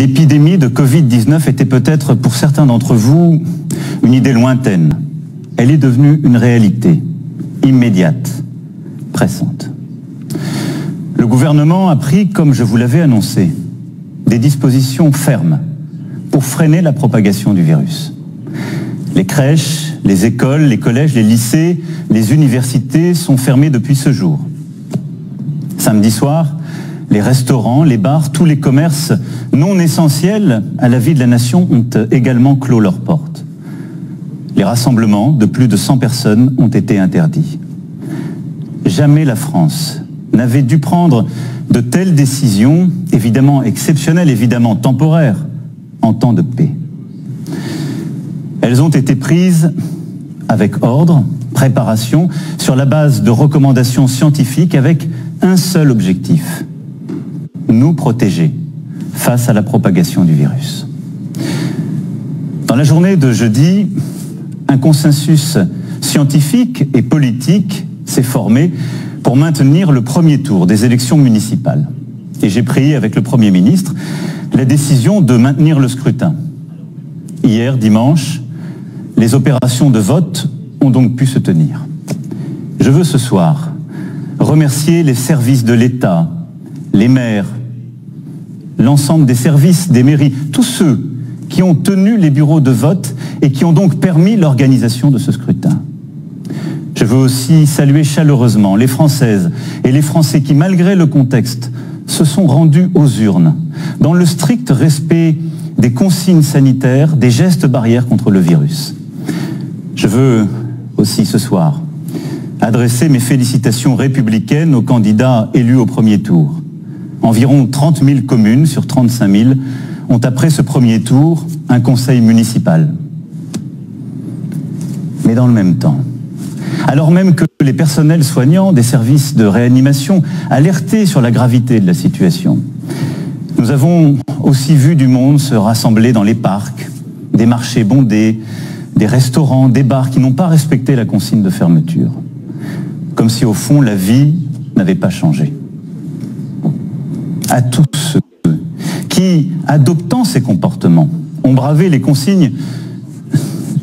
L'épidémie de Covid-19 était peut-être pour certains d'entre vous une idée lointaine. Elle est devenue une réalité, immédiate, pressante. Le gouvernement a pris, comme je vous l'avais annoncé, des dispositions fermes pour freiner la propagation du virus. Les crèches, les écoles, les collèges, les lycées, les universités sont fermés depuis ce jour. Samedi soir, les restaurants, les bars, tous les commerces non essentiels à la vie de la nation ont également clos leurs portes. Les rassemblements de plus de 100 personnes ont été interdits. Jamais la France n'avait dû prendre de telles décisions, évidemment exceptionnelles, évidemment temporaires, en temps de paix. Elles ont été prises avec ordre, préparation, sur la base de recommandations scientifiques avec un seul objectif: nous protéger face à la propagation du virus. Dans la journée de jeudi, un consensus scientifique et politique s'est formé pour maintenir le premier tour des élections municipales. Et j'ai pris avec le Premier ministre la décision de maintenir le scrutin. Hier, dimanche, les opérations de vote ont donc pu se tenir. Je veux ce soir remercier les services de l'État, les maires, l'ensemble des services des mairies, tous ceux qui ont tenu les bureaux de vote et qui ont donc permis l'organisation de ce scrutin. Je veux aussi saluer chaleureusement les Françaises et les Français qui, malgré le contexte, se sont rendus aux urnes, dans le strict respect des consignes sanitaires, des gestes barrières contre le virus. Je veux aussi ce soir adresser mes félicitations républicaines aux candidats élus au premier tour. Environ 30 000 communes sur 35 000 ont après ce premier tour un conseil municipal. Mais dans le même temps, alors même que les personnels soignants des services de réanimation alertaient sur la gravité de la situation, nous avons aussi vu du monde se rassembler dans les parcs, des marchés bondés, des restaurants, des bars qui n'ont pas respecté la consigne de fermeture. Comme si au fond la vie n'avait pas changé. À tous ceux qui, adoptant ces comportements, ont bravé les consignes,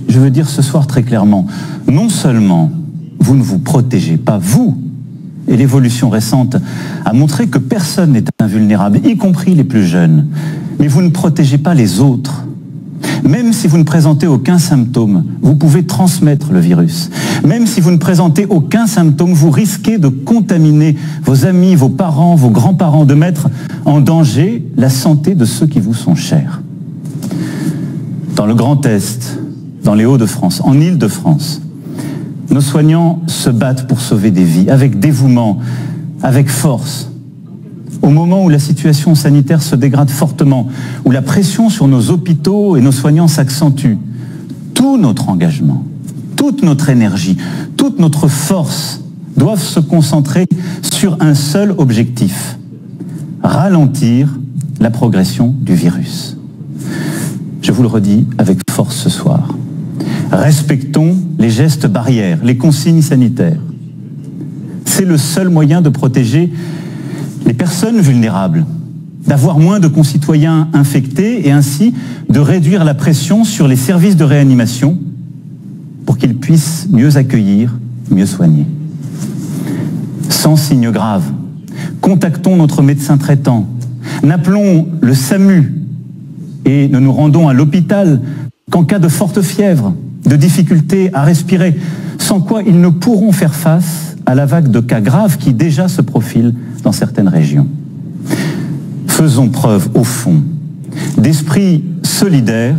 je veux dire ce soir très clairement, non seulement vous ne vous protégez pas, vous, et l'évolution récente a montré que personne n'est invulnérable, y compris les plus jeunes, mais vous ne protégez pas les autres. Même si vous ne présentez aucun symptôme, vous pouvez transmettre le virus. Même si vous ne présentez aucun symptôme, vous risquez de contaminer vos amis, vos parents, vos grands-parents, de mettre en danger la santé de ceux qui vous sont chers. Dans le Grand Est, dans les Hauts-de-France, en Île-de-France, nos soignants se battent pour sauver des vies, avec dévouement, avec force. Au moment où la situation sanitaire se dégrade fortement, où la pression sur nos hôpitaux et nos soignants s'accentue, tout notre engagement, toute notre énergie, toute notre force doivent se concentrer sur un seul objectif: ralentir la progression du virus. Je vous le redis avec force ce soir. Respectons les gestes barrières, les consignes sanitaires. C'est le seul moyen de protéger les personnes vulnérables, d'avoir moins de concitoyens infectés et ainsi de réduire la pression sur les services de réanimation pour qu'ils puissent mieux accueillir, mieux soigner. Sans signe grave, contactons notre médecin traitant, n'appelons le SAMU et ne nous rendons à l'hôpital qu'en cas de forte fièvre, de difficulté à respirer, sans quoi ils ne pourront faire face à la vague de cas graves qui déjà se profile dans certaines régions. Faisons preuve, au fond, d'esprit solidaire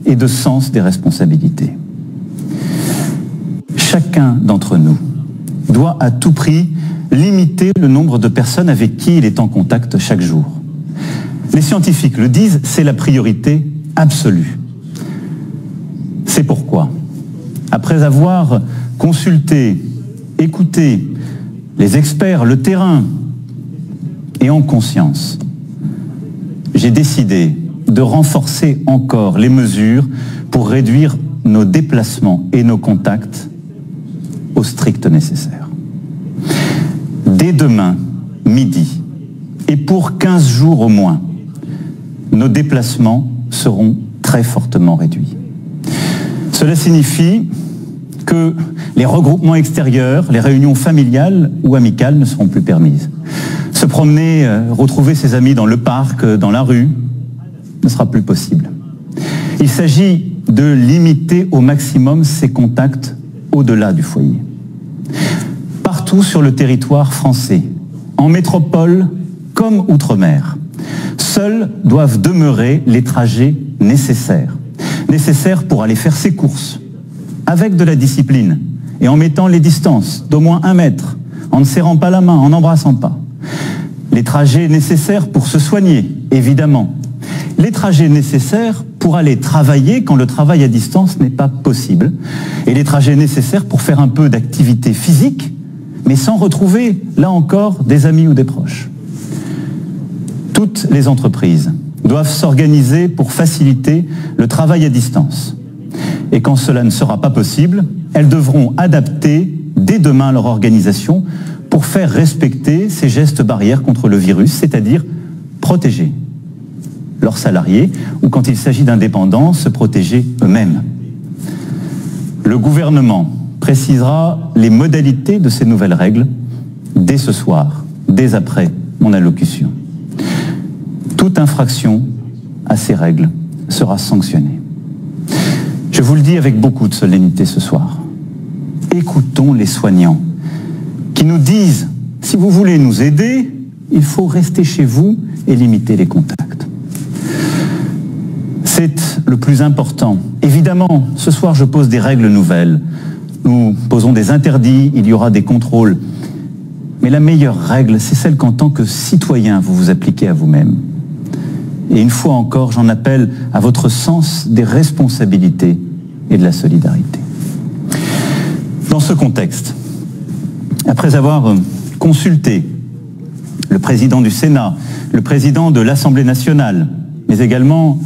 et de sens des responsabilités. Chacun d'entre nous doit à tout prix limiter le nombre de personnes avec qui il est en contact chaque jour. Les scientifiques le disent, c'est la priorité absolue. C'est pourquoi, après avoir consulté, écouté les experts, le terrain, et en conscience, j'ai décidé de renforcer encore les mesures pour réduire nos déplacements et nos contacts au strict nécessaire. Dès demain, midi, et pour 15 jours au moins, nos déplacements seront très fortement réduits. Cela signifie que les regroupements extérieurs, les réunions familiales ou amicales ne seront plus permises. Se promener, retrouver ses amis dans le parc, dans la rue, ne sera plus possible. Il s'agit de limiter au maximum ces contacts au-delà du foyer. Partout sur le territoire français, en métropole comme outre-mer, seuls doivent demeurer les trajets nécessaires. Nécessaires pour aller faire ses courses, avec de la discipline, et en mettant les distances d'au moins 1 mètre, en ne serrant pas la main, en n'embrassant pas. Les trajets nécessaires pour se soigner, évidemment. Les trajets nécessaires pour aller travailler quand le travail à distance n'est pas possible. Et les trajets nécessaires pour faire un peu d'activité physique, mais sans retrouver, là encore, des amis ou des proches. Toutes les entreprises doivent s'organiser pour faciliter le travail à distance. Et quand cela ne sera pas possible, elles devront adapter dès demain leur organisation pour faire respecter ces gestes barrières contre le virus, c'est-à-dire protéger leurs salariés ou, quand il s'agit d'indépendants, se protéger eux-mêmes. Le gouvernement précisera les modalités de ces nouvelles règles dès ce soir, dès après mon allocution. Toute infraction à ces règles sera sanctionnée. Je vous le dis avec beaucoup de solennité ce soir. Écoutons les soignants qui nous disent, si vous voulez nous aider, il faut rester chez vous et limiter les contacts. C'est le plus important. Évidemment, ce soir, je pose des règles nouvelles. Nous posons des interdits, il y aura des contrôles. Mais la meilleure règle, c'est celle qu'en tant que citoyen, vous vous appliquez à vous-même. Et une fois encore, j'en appelle à votre sens des responsabilités et de la solidarité. Dans ce contexte, après avoir consulté le président du Sénat, le président de l'Assemblée nationale, mais également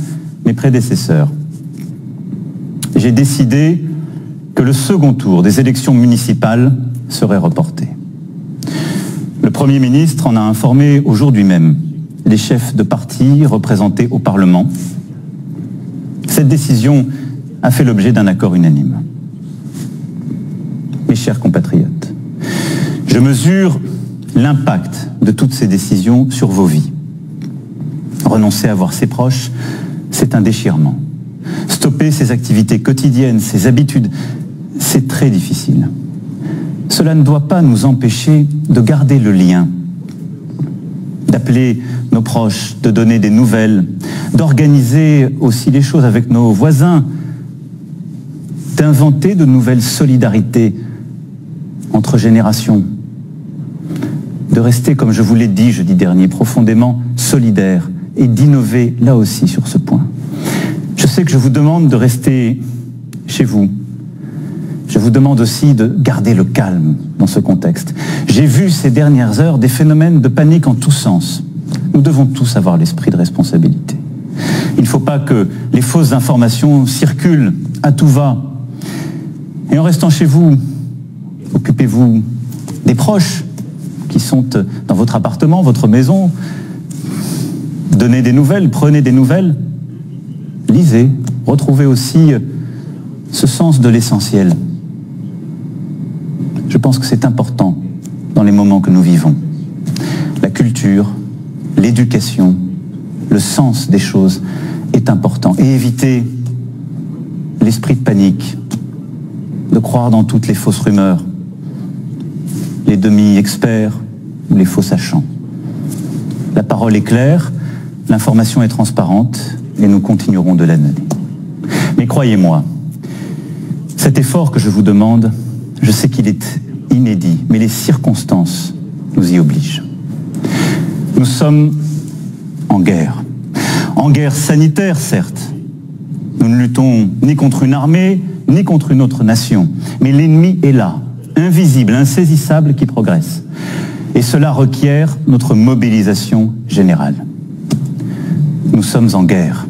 mes prédécesseurs, j'ai décidé que le second tour des élections municipales serait reporté. Le Premier ministre en a informé aujourd'hui même les chefs de parti représentés au Parlement. Cette décision a fait l'objet d'un accord unanime. Mes chers compatriotes, je mesure l'impact de toutes ces décisions sur vos vies. Renoncer à voir ses proches, c'est un déchirement. Stopper ses activités quotidiennes, ses habitudes, c'est très difficile. Cela ne doit pas nous empêcher de garder le lien, d'appeler nos proches, de donner des nouvelles, d'organiser aussi les choses avec nos voisins, d'inventer de nouvelles solidarités entre générations, de rester, comme je vous l'ai dit jeudi dernier, profondément solidaires et d'innover là aussi sur ce point. Je sais que je vous demande de rester chez vous. Je vous demande aussi de garder le calme dans ce contexte. J'ai vu ces dernières heures des phénomènes de panique en tous sens. Nous devons tous avoir l'esprit de responsabilité. Il ne faut pas que les fausses informations circulent à tout va. Et en restant chez vous, occupez-vous des proches qui sont dans votre appartement, votre maison. Donnez des nouvelles, prenez des nouvelles. Lisez, retrouvez aussi ce sens de l'essentiel. Je pense que c'est important dans les moments que nous vivons. La culture, l'éducation, le sens des choses est important. Et éviter l'esprit de panique, de croire dans toutes les fausses rumeurs, les demi-experts ou les faux sachants. La parole est claire, l'information est transparente et nous continuerons de la donner. Mais croyez-moi, cet effort que je vous demande, je sais qu'il est inédit, mais les circonstances nous y obligent. Nous sommes en guerre sanitaire, certes. Nous ne luttons ni contre une armée, ni contre une autre nation. Mais l'ennemi est là, invisible, insaisissable, qui progresse. Et cela requiert notre mobilisation générale. Nous sommes en guerre.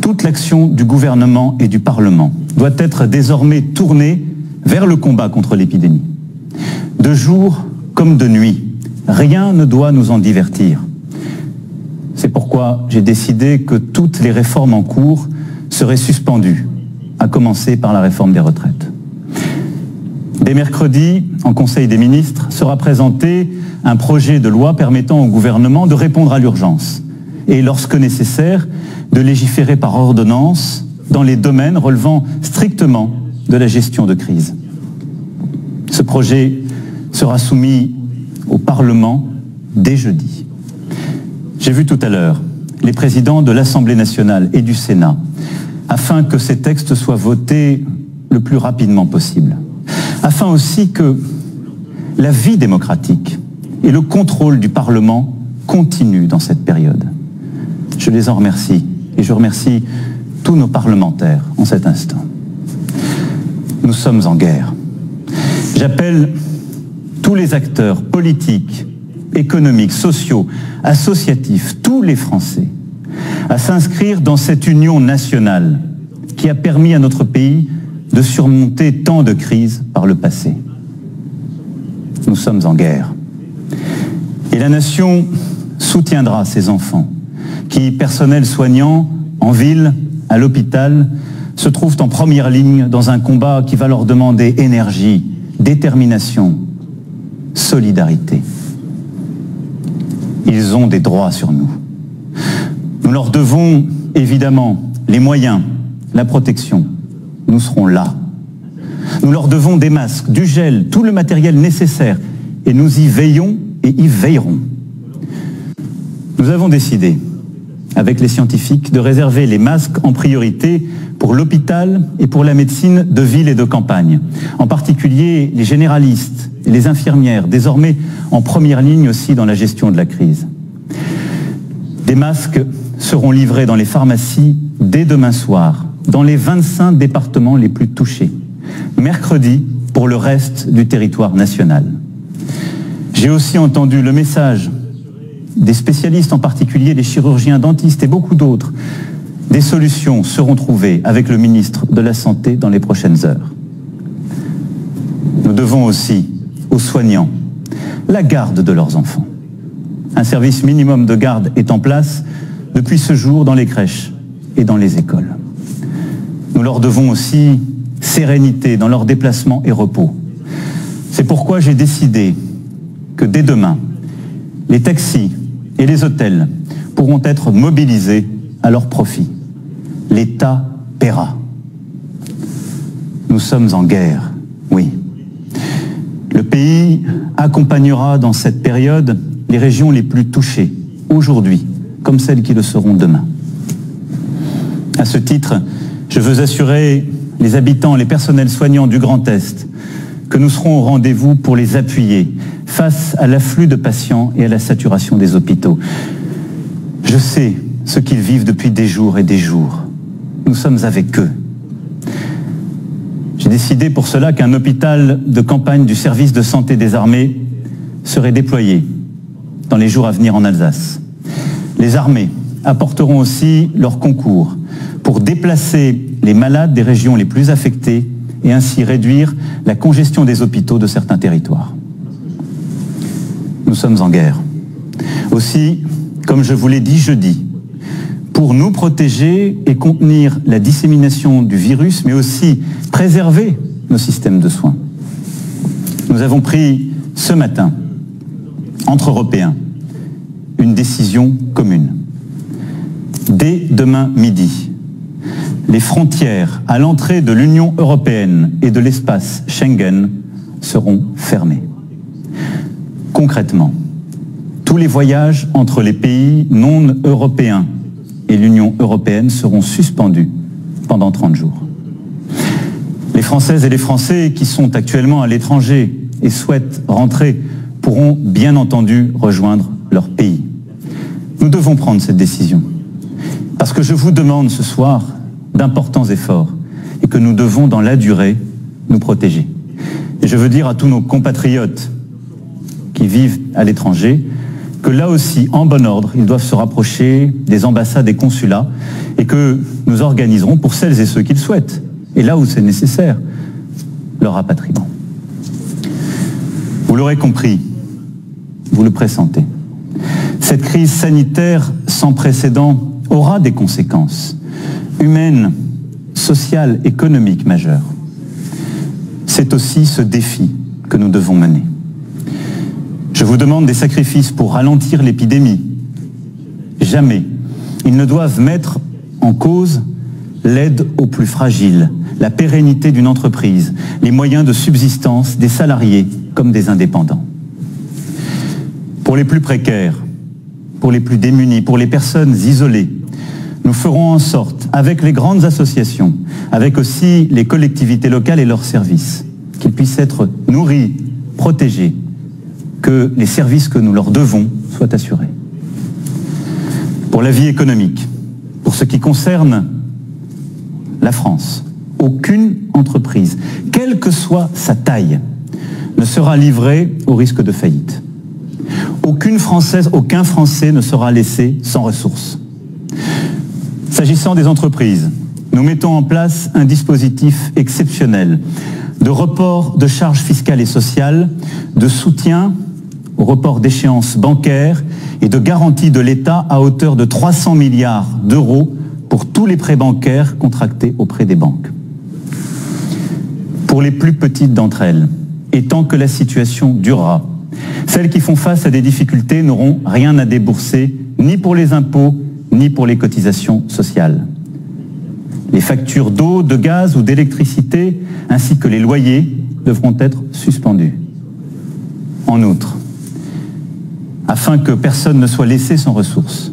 Toute l'action du gouvernement et du Parlement doit être désormais tournée vers le combat contre l'épidémie. De jour comme de nuit, rien ne doit nous en divertir. C'est pourquoi j'ai décidé que toutes les réformes en cours seraient suspendues, à commencer par la réforme des retraites. Dès mercredi, en Conseil des ministres, sera présenté un projet de loi permettant au gouvernement de répondre à l'urgence et, lorsque nécessaire, de légiférer par ordonnance dans les domaines relevant strictement de la gestion de crise. Ce projet sera soumis au Parlement dès jeudi. J'ai vu tout à l'heure les présidents de l'Assemblée nationale et du Sénat afin que ces textes soient votés le plus rapidement possible, afin aussi que la vie démocratique et le contrôle du Parlement continuent dans cette période. Je les en remercie et je remercie tous nos parlementaires en cet instant. Nous sommes en guerre. J'appelle tous les acteurs politiques, économiques, sociaux, associatifs, tous les Français, à s'inscrire dans cette union nationale qui a permis à notre pays de surmonter tant de crises par le passé. Nous sommes en guerre. Et la nation soutiendra ces enfants qui, personnel soignant, en ville, à l'hôpital, se trouvent en première ligne dans un combat qui va leur demander énergie, détermination, solidarité. Ils ont des droits sur nous. Nous leur devons évidemment les moyens, la protection. Nous serons là. Nous leur devons des masques, du gel, tout le matériel nécessaire. Et nous y veillons et y veillerons. Nous avons décidé, avec les scientifiques, de réserver les masques en priorité pour l'hôpital et pour la médecine de ville et de campagne. En particulier les généralistes et les infirmières, désormais en première ligne aussi dans la gestion de la crise. Des masques seront livrés dans les pharmacies dès demain soir, dans les 25 départements les plus touchés. Mercredi, pour le reste du territoire national. J'ai aussi entendu le message des spécialistes, en particulier les chirurgiens dentistes et beaucoup d'autres. Des solutions seront trouvées avec le ministre de la Santé dans les prochaines heures. Nous devons aussi aux soignants la garde de leurs enfants. Un service minimum de garde est en place depuis ce jour dans les crèches et dans les écoles. Nous leur devons aussi sérénité dans leurs déplacements et repos. C'est pourquoi j'ai décidé que dès demain, les taxis et les hôtels pourront être mobilisés à leur profit. L'État paiera. Nous sommes en guerre, oui. Le pays accompagnera dans cette période les régions les plus touchées, aujourd'hui, comme celles qui le seront demain. À ce titre, je veux assurer les habitants, les personnels soignants du Grand Est, que nous serons au rendez-vous pour les appuyer face à l'afflux de patients et à la saturation des hôpitaux. Je sais ce qu'ils vivent depuis des jours et des jours. Nous sommes avec eux. J'ai décidé pour cela qu'un hôpital de campagne du service de santé des armées serait déployé dans les jours à venir en Alsace. Les armées apporteront aussi leur concours pour déplacer les malades des régions les plus affectées et ainsi réduire la congestion des hôpitaux de certains territoires. Nous sommes en guerre. Aussi, comme je vous l'ai dit jeudi, pour nous protéger et contenir la dissémination du virus, mais aussi préserver nos systèmes de soins. Nous avons pris ce matin, entre Européens, une décision commune. Dès demain midi, les frontières à l'entrée de l'Union européenne et de l'espace Schengen seront fermées. Concrètement, tous les voyages entre les pays non européens et l'Union européenne seront suspendus pendant 30 jours. Les Françaises et les Français qui sont actuellement à l'étranger et souhaitent rentrer pourront bien entendu rejoindre leur pays. Nous devons prendre cette décision parce que je vous demande ce soir d'importants efforts et que nous devons dans la durée nous protéger. Et je veux dire à tous nos compatriotes qui vivent à l'étranger que là aussi, en bon ordre, ils doivent se rapprocher des ambassades et consulats et que nous organiserons pour celles et ceux qui le souhaitent, et là où c'est nécessaire, leur rapatriement. Vous l'aurez compris, vous le pressentez, cette crise sanitaire sans précédent aura des conséquences humaines, sociales, économiques majeures. C'est aussi ce défi que nous devons mener. Je vous demande des sacrifices pour ralentir l'épidémie. Jamais ils ne doivent mettre en cause l'aide aux plus fragiles, la pérennité d'une entreprise, les moyens de subsistance des salariés comme des indépendants. Pour les plus précaires, pour les plus démunis, pour les personnes isolées, nous ferons en sorte, avec les grandes associations, avec aussi les collectivités locales et leurs services, qu'ils puissent être nourris, protégés, que les services que nous leur devons soient assurés. Pour la vie économique, pour ce qui concerne la France, aucune entreprise, quelle que soit sa taille, ne sera livrée au risque de faillite. Aucune Française, aucun Français ne sera laissé sans ressources. S'agissant des entreprises, nous mettons en place un dispositif exceptionnel de report de charges fiscales et sociales, de soutien au report d'échéances bancaires et de garantie de l'État à hauteur de 300 milliards d'euros pour tous les prêts bancaires contractés auprès des banques. Pour les plus petites d'entre elles, et tant que la situation durera, celles qui font face à des difficultés n'auront rien à débourser, ni pour les impôts, ni pour les cotisations sociales. Les factures d'eau, de gaz ou d'électricité, ainsi que les loyers, devront être suspendus. En outre, afin que personne ne soit laissé sans ressources,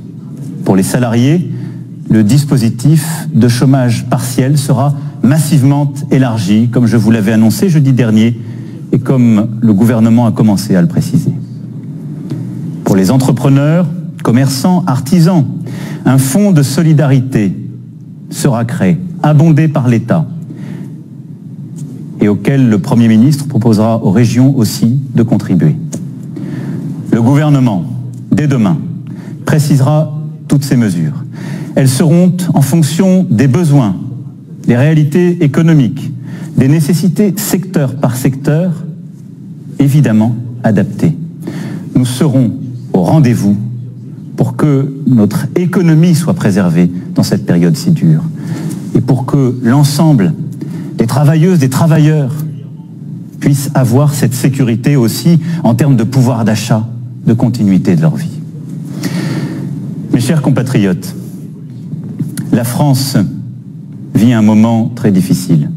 pour les salariés, le dispositif de chômage partiel sera massivement élargi, comme je vous l'avais annoncé jeudi dernier, et comme le gouvernement a commencé à le préciser. Pour les entrepreneurs, commerçants, artisans, un fonds de solidarité sera créé, abondé par l'État, et auquel le Premier ministre proposera aux régions aussi de contribuer. Le gouvernement, dès demain, précisera toutes ces mesures. Elles seront en fonction des besoins, des réalités économiques, des nécessités secteur par secteur, évidemment adaptées. Nous serons au rendez-vous pour que notre économie soit préservée dans cette période si dure et pour que l'ensemble des travailleuses, des travailleurs puissent avoir cette sécurité aussi en termes de pouvoir d'achat, de continuité de leur vie. Mes chers compatriotes, la France vit un moment très difficile.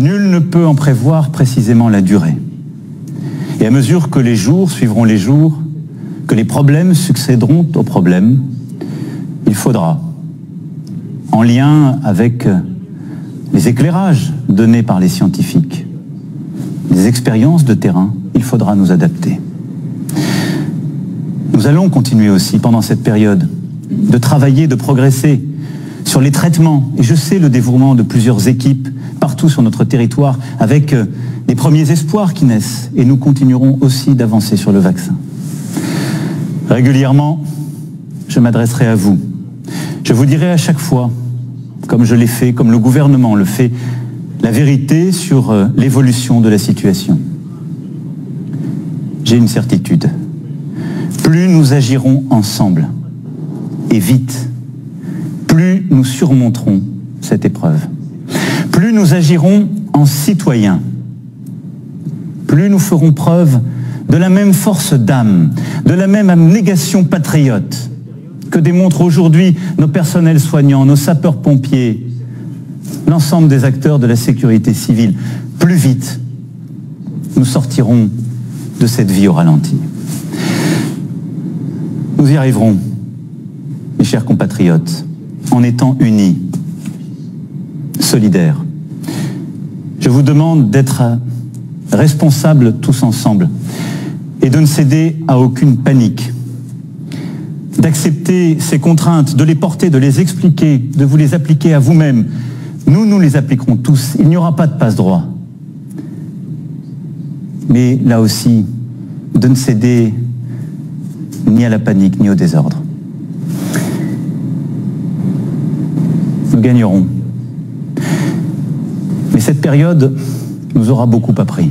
Nul ne peut en prévoir précisément la durée. Et à mesure que les jours suivront les jours, que les problèmes succéderont aux problèmes, il faudra, en lien avec les éclairages donnés par les scientifiques, les expériences de terrain, il faudra nous adapter. Nous allons continuer aussi, pendant cette période, de travailler, de progresser sur les traitements. Et je sais le dévouement de plusieurs équipes partout sur notre territoire, avec des premiers espoirs qui naissent. Et nous continuerons aussi d'avancer sur le vaccin. Régulièrement, je m'adresserai à vous. Je vous dirai à chaque fois, comme je l'ai fait, comme le gouvernement le fait, la vérité sur l'évolution de la situation. J'ai une certitude. Plus nous agirons ensemble, et vite, plus nous surmonterons cette épreuve. Plus nous agirons en citoyens, plus nous ferons preuve de la même force d'âme, de la même abnégation patriote que démontrent aujourd'hui nos personnels soignants, nos sapeurs-pompiers, l'ensemble des acteurs de la sécurité civile. Plus vite, nous sortirons de cette vie au ralenti. Nous y arriverons, mes chers compatriotes, en étant unis, solidaires. Je vous demande d'être responsables tous ensemble et de ne céder à aucune panique, d'accepter ces contraintes, de les porter, de les expliquer, de vous les appliquer à vous-même. Nous les appliquerons tous. Il n'y aura pas de passe-droit. Mais là aussi, de ne céder ni à la panique, ni au désordre. Nous gagnerons. Mais cette période nous aura beaucoup appris.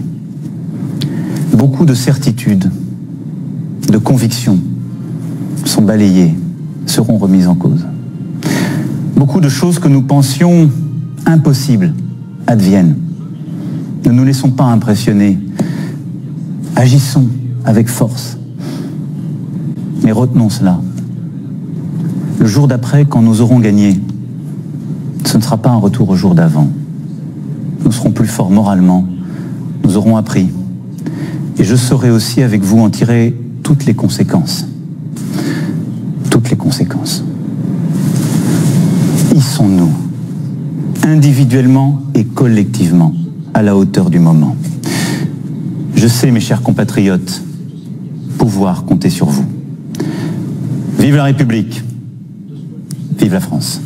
Beaucoup de certitudes, de convictions sont balayées seront remises en cause. Beaucoup de choses que nous pensions impossibles adviennent. Ne nous laissons pas impressionner. Agissons avec force. Mais retenons cela. Le jour d'après, quand nous aurons gagné, ce ne sera pas un retour au jour d'avant. Nous serons plus forts moralement. Nous aurons appris. Et je saurai aussi avec vous en tirer toutes les conséquences. Toutes les conséquences. Hissons-nous, individuellement et collectivement, à la hauteur du moment. Je sais, mes chers compatriotes, pouvoir compter sur vous. Vive la République, vive la France.